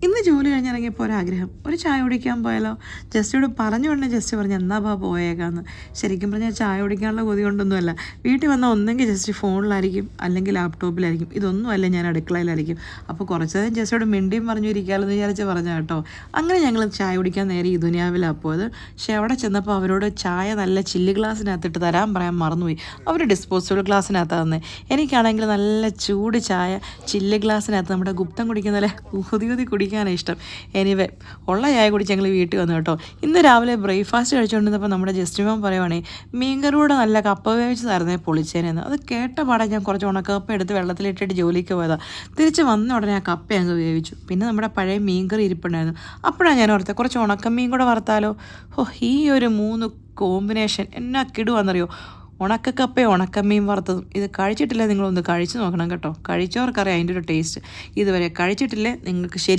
ഇന്ന് ജോലി കഴിഞ്ഞിറങ്ങിയപ്പോൾ ഒരാഗ്രഹം, ഒരു ചായ കുടിക്കാൻ പോയാലോ? ജസ്റ്റിയോട് പറഞ്ഞുകൊണ്ട് ജസ്റ്റ് പറഞ്ഞു എന്നാ പോയേക്കാന്ന്. ശരിക്കും പറഞ്ഞാൽ ചായ കുടിക്കാനുള്ള കൊതി കൊണ്ടൊന്നുമല്ല. വീട്ടിൽ വന്നാൽ ഒന്നെങ്കിൽ ജസ്റ്റ് ഫോണിലായിരിക്കും, അല്ലെങ്കിൽ ലാപ്ടോപ്പിലായിരിക്കും. ഇതൊന്നുമല്ല, ഞാൻ അടുക്കളയിലായിരിക്കും. അപ്പോൾ കുറച്ച് നേരം ജസ്റ്റോട് മിണ്ടിയും പറഞ്ഞു ഇരിക്കാമെന്ന് വിചാരിച്ച് പറഞ്ഞ കേട്ടോ. അങ്ങനെ ഞങ്ങൾ ചായ കുടിക്കാൻ നേരെ ഈ ദുനിയാവിലാണ് പോയത്. പക്ഷേ അവിടെ ചെന്നപ്പോൾ അവരോട് ചായ നല്ല ചില്ല് ഗ്ലാസ്സിനകത്തിട്ട് തരാൻ പറയാൻ മറന്നുപോയി. അവർ ഡിസ്പോസിബിൾ ഗ്ലാസ്സിനകത്താണ് തന്നെ. എനിക്കാണെങ്കിൽ നല്ല ചൂട് ചായ ചില്ല് ഗ്ലാസ്സിനകത്ത് നമ്മുടെ ഗുപ്തം കുടിക്കുന്നതല്ലേ ഊതി കുടിക്കാനാണ് ഇഷ്ടം. എനിവേ ഉള്ള ചായ കുടിച്ച് ഞങ്ങൾ വീട്ടിൽ വന്നു കേട്ടോ. ഇന്ന് രാവിലെ ബ്രേക്ക്ഫാസ്റ്റ് കഴിച്ചുകൊണ്ടിരുന്നപ്പോൾ നമ്മുടെ ജസ്റ്റിമോൻ പറയുവാണേ മീൻകറിയുടെ നല്ല കപ്പ വേവിച്ചതായിരുന്നേ പൊളിച്ചേനെന്ന്. അത് കേട്ട പാടെ ഞാൻ കുറച്ച് ഉണക്കപ്പ എടുത്ത് വെള്ളത്തിലിട്ടിട്ട് ജോലിക്ക് പോയതാണ്. തിരിച്ച് വന്ന ഉടനെ ആ കപ്പ അങ്ങ് വേവിച്ചു. പിന്നെ നമ്മുടെ പഴയ മീൻകറി ഇരിപ്പുണ്ടായിരുന്നു. അപ്പോഴാണ് ഞാൻ ഓർത്തത് കുറച്ച് ഉണക്കമീൻ കൂടെ വറുത്താലോ. ഈ ഒരു 3 കോമ്പിനേഷൻ എന്നാ കിടുവാന്നറിയോ? ഉണക്കക്കപ്പയും ഉണക്കമീൻ വറുത്തതും. ഇത് കഴിച്ചിട്ടില്ലേ നിങ്ങളൊന്ന് കഴിച്ചു നോക്കണം കേട്ടോ. കഴിച്ചവർക്കറിയാം അതിൻ്റെ ഒരു ടേസ്റ്റ്. ഇതുവരെ കഴിച്ചിട്ടില്ലേ നിങ്ങൾക്ക് ശരി